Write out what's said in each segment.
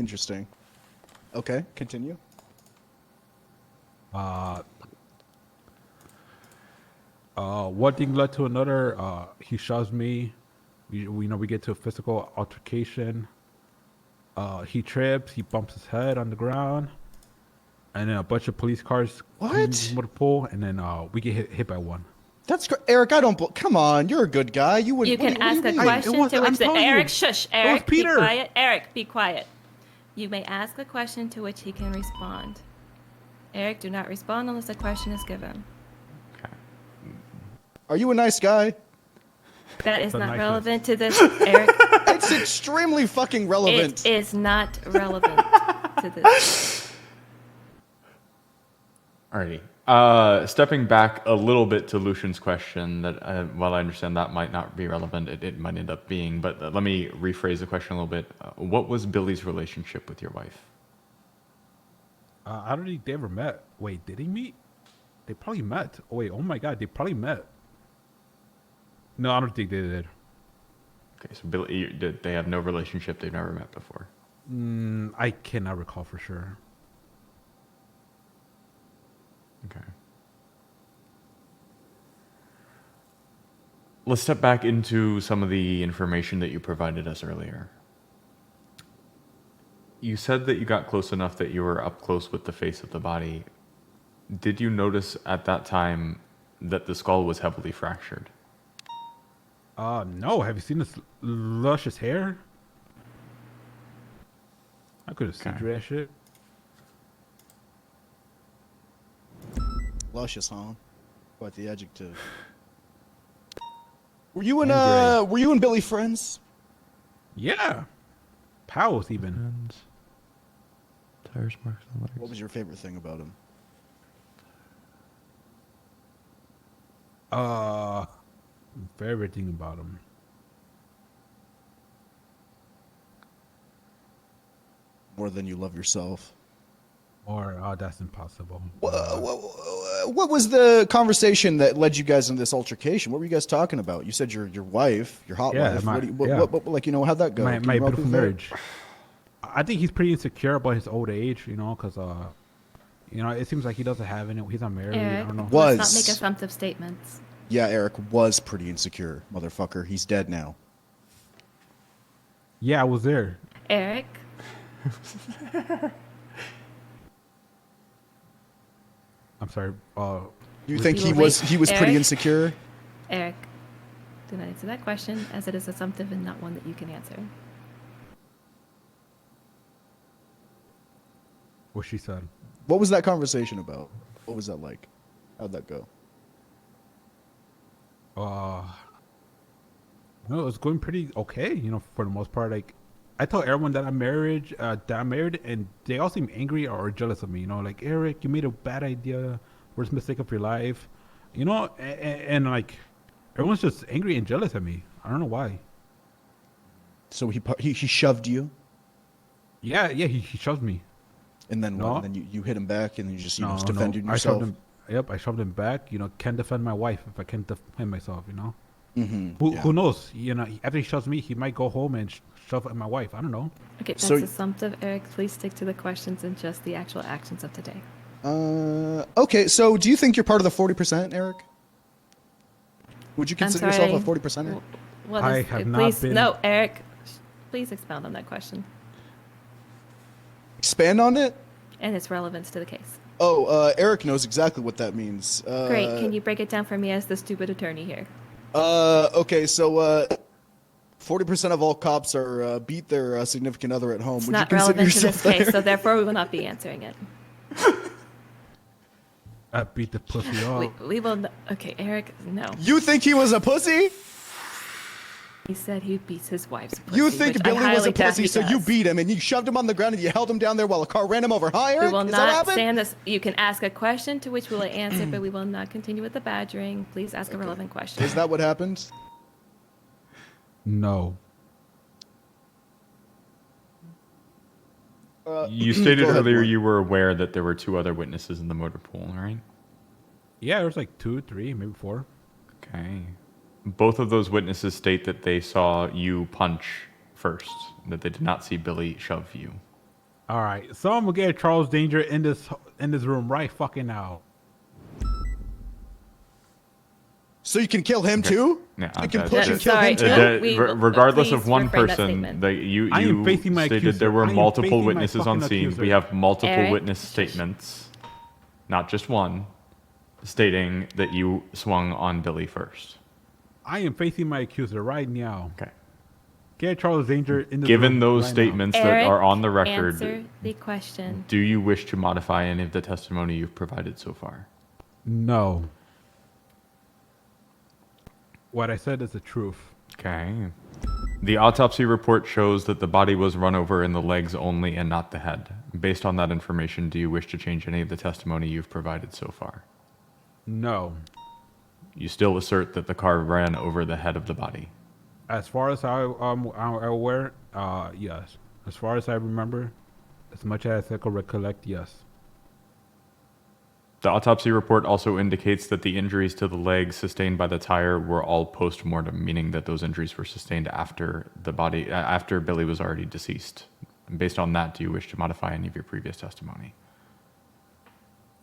Interesting. Okay, continue. One thing led to another. He shoves me. We get to a physical altercation. He trips. He bumps his head on the ground, and then a bunch of police cars come in What? with a pole, and then we get hit by one. That's Eric. I don't. Come on, you're a good guy. You would. You can ask a mean? question to which Eric, you, shush, it was Eric, be Peter. quiet. Eric, be quiet. You may ask a question to which he can respond. Eric, do not respond unless a question is given. Are you a nice guy? That is The not nicest. relevant to this, Eric. It's extremely fucking relevant. It is not relevant to this. Alrighty. Stepping back a little bit to Lucian's question, that while I understand that might not be relevant, it might end up being, but let me rephrase the question a little bit. What was Billy's relationship with your wife? I don't think they ever met. Wait, did they meet? They probably met. Oh, wait, oh my god, they probably met. No, I don't think they did. Okay, so Billy, they have no relationship, they've never met before. I cannot recall for sure. Okay. Let's step back into some of the information that you provided us earlier. You said that you got close enough that you were up close with the face of the body. Did you notice at that time that the skull was heavily fractured? No. Have you seen this luscious hair? I could have seen through that shit. Luscious, huh? Quite the adjective. Were you And and Billy friends? Yeah. Pals even. And tires marks on legs. What was your favorite thing about him? Favorite thing about him. More than you love yourself. Or that's impossible. What was the conversation that led you guys into this altercation? What were you guys talking about? You said your wife, your hot Yeah, wife. my- What, like, how'd that go? My Can you walk beautiful me through it? marriage. I think he's pretty insecure about his old age, because it seems like he doesn't have any. He's not married. I Eric, don't know. What? let's not make assumptive statements. Yeah, Eric was pretty insecure, motherfucker. He's dead now. Yeah, I was there. Eric, I'm sorry. You think you he was wait, pretty Eric? insecure? Eric, do not answer that question as it is assumptive and not one that you can answer. What she said. What was that conversation about? What was that like? How'd that go? No, it was going pretty okay. For the most part. Like, I tell everyone that I'm married, and they all seem angry or jealous of me. Like, Eric, you made a bad idea, worst mistake of your life. And like, everyone's just angry and jealous at me. I don't know why. So he shoved you, Yeah, he shoved me. and then No. what? And then you hit him back, and then you just No, just defended I yourself. shoved him. Yep, I shoved him back. Can't defend my wife if I can't defend myself. Mm-hmm. Who knows? After he shoves me, he might go home and shove at my wife. I don't know. Okay, that's So- assumptive, Eric. Please stick to the questions and just the actual actions of today. Okay, so do you think you're part of the 40%, Eric? Would you I'm consider yourself a sorry. 40%er? What I is- have not please, been- No, Eric. Please expound on that question Expand on it. and its relevance to the case. Oh, Eric knows exactly what that means. Great. Can you break it down for me as the stupid attorney here? Okay, so 40% of all cops are beat their significant other at home. It's Would not you consider relevant to this yourself case, there? so therefore we will not be answering it. I beat the pussy off. We will. Okay, Eric. No. You think he was a pussy? He said he beats his wife's pussy. You think which I Billy was highly a doubt pussy, he so you does. beat him and you shoved him on the ground and you held him down there while a car ran him over. Hi, Eric? We will Is that not happen? stand this. You can ask a question to which we will answer, but we will not continue with the badgering. Please ask a relevant question. Is that what happened? No. You stated Go ahead, earlier Mark. you were aware that there were two other witnesses in the motor pool, right? Yeah, there was like 2, 3, maybe 4. Okay. Both of those witnesses state that they saw you punch first, that they did not see Billy shove you. All right, someone will get Charles Danger in this room right fucking now. So you can kill him too? Yeah, You can that- push that- and kill sorry, him too? no. we- regardless please of one reframe that person, statement. I am facing my stated accuser. there were I am multiple facing my witnesses on fucking scene. accuser. We have multiple Eric, witness shush. statements, not just one, stating that you swung on Billy first. I am facing my accuser right now. Okay. Get Charles Danger in this Given room those right now. statements that Eric, are on the record, answer the question. do you wish to modify any of the testimony you've provided so far? No. What I said is the truth. Okay. The autopsy report shows that the body was run over in the legs only and not the head. Based on that information, do you wish to change any of the testimony you've provided so far? No. You still assert that the car ran over the head of the body. As far as I'm aware, yes. As far as I remember, as much as I could recollect, yes. The autopsy report also indicates that the injuries to the legs sustained by the tire were all post-mortem, meaning that those injuries were sustained after after Billy was already deceased. And based on that, do you wish to modify any of your previous testimony?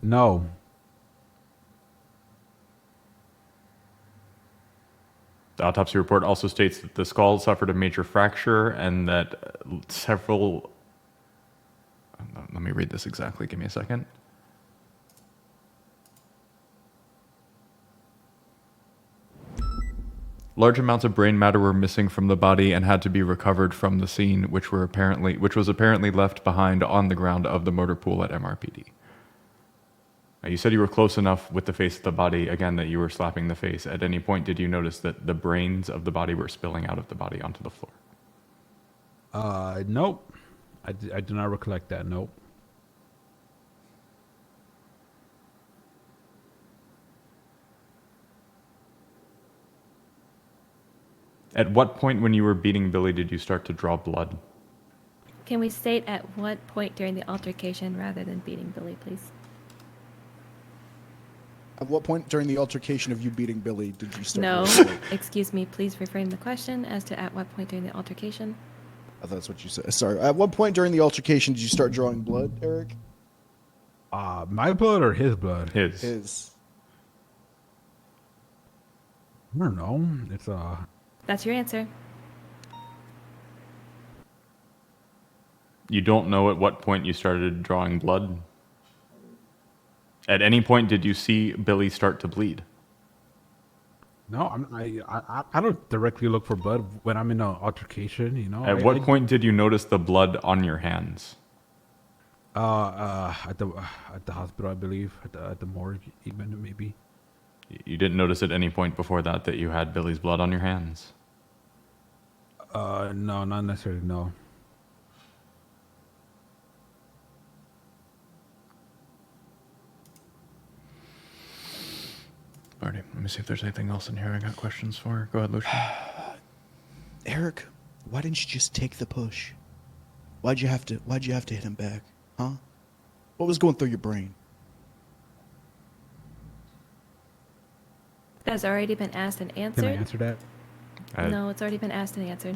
No. The autopsy report also states that the skull suffered a major fracture and that several... Let me read this exactly. Give me a second. Large amounts of brain matter were missing from the body and had to be recovered from the scene, which was apparently left behind on the ground of the motor pool at MRPD. Now, you said you were close enough with the face of the body, again, that you were slapping the face. At any point, did you notice that the brains of the body were spilling out of the body onto the floor? Nope. I do not recollect that. Nope. At what point when you were beating Billy did you start to draw blood? Can we state at what point during the altercation rather than beating Billy, please? At what point during the altercation of you beating Billy did you start? No. drawing blood? Excuse me, please reframe the question as to at what point during the altercation. I thought that's what you said. Sorry. At what point during the altercation did you start drawing blood, Eric? My blood or his blood? His. His. I don't know. It's That's your answer. You don't know at what point you started drawing blood? At any point did you see Billy start to bleed? no. I don't directly look for blood when I'm in an altercation. You know. At what point did you notice the blood on your hands? At the hospital, I believe. At the morgue, even maybe. You didn't notice at any point before that you had Billy's blood on your hands? No, not necessarily. No. Marty, let me see if there's anything else in here I got questions for. Go ahead, Lucian. Eric, why didn't you just take the push? Why'd you have to hit him back? Huh? What was going through your brain? That's already been asked and Can I answered. answer that? No, it's already been asked and answered.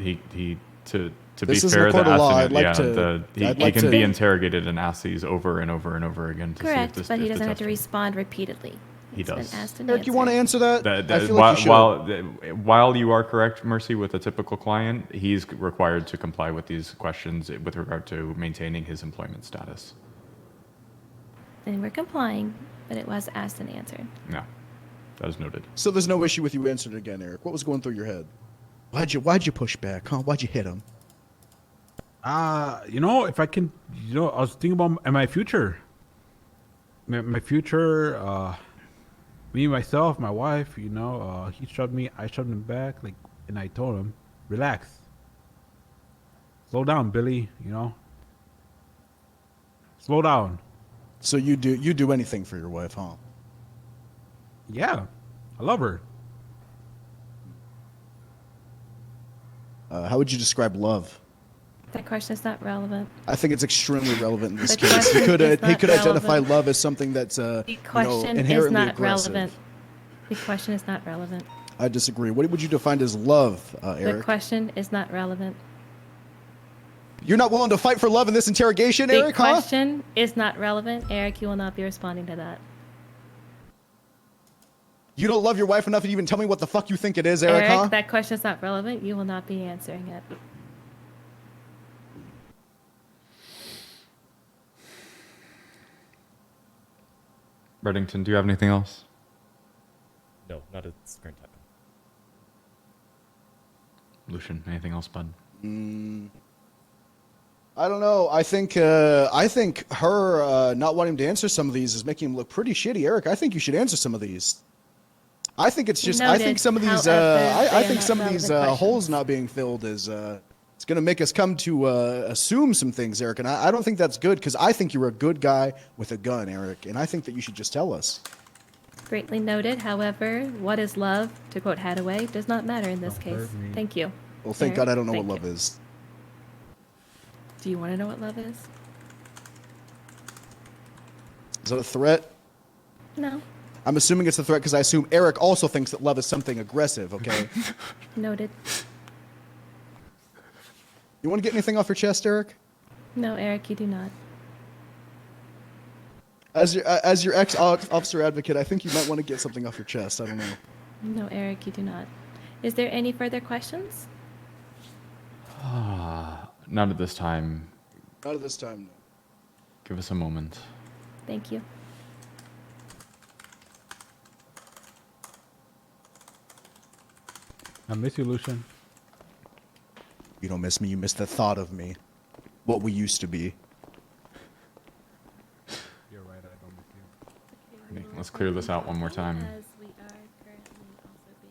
To This be isn't fair, a court the of law. accident, I'd like to- he I'd like can to- be interrogated and asked these over and over and over again to Correct, see if this but he if the doesn't have to testimony- respond repeatedly. He It's does. Been asked and Eric, you want to answered. answer that? That- I feel like you should. while you are correct, Mercy, with a typical client, he's required to comply with these questions with regard to maintaining his employment status. And we're complying, but it was asked and answered. No, that is noted. So there's no issue with you answering it again, Eric. What was going through your head? Why'd you push back, huh? Why'd you hit him? You know, if I can, you know, I was thinking about my future. My future, me, myself, my wife, you know, he shoved me, I shoved him back, like, and I told him, relax. Slow down, Billy, you know. Slow down. So you do anything for your wife, huh? Yeah, I love her. How would you describe love? That question is not relevant. I think it's extremely relevant in this The case. He question could is he not could identify relevant. love as something that's The question inherently is not aggressive. relevant. The question is not relevant. I disagree. What would you define as love, The Eric? question is not relevant. You're not willing to fight for love in this interrogation, The Eric, huh? question is not relevant. Eric, you will not be responding to that. You don't love your wife enough to even tell me what the fuck you think it is, Eric, huh? That question is not relevant. You will not be answering it. Reddington, do you have anything else? No, not at this current time. Lucian, anything else, bud? I don't know. I think her not wanting to answer some of these is making him look pretty shitty, Eric. I think you should answer some of these. I think it's just. I think Noted. some of these. However, I they are think not some of these relevant holes questions. not being filled is. It's going to make us come to assume some things, Eric, and I don't think that's good because I think you're a good guy with a gun, Eric, and I think that you should just tell us. Greatly noted. However, what is love, to quote Hadaway, does not matter in this Don't case. hurt me. Thank you. Well, thank Eric, God I don't know what thank love you. is. Do you want to know what love is? Is that a threat? No. I'm assuming it's a threat because I assume Eric also thinks that love is something aggressive. Okay. Noted. You want to get anything off your chest, Eric? No, Eric, you do not. As your ex-officer advocate, I think you might want to get something off your chest. I don't know. No, Eric, you do not. Is there any further questions? Not at this time. Not at this time. No. Give us a moment. Thank you. I miss you, Lucian. You don't miss me. You miss the thought of me. What we used to be. You're right. I don't miss you. Let's clear this out one more time. As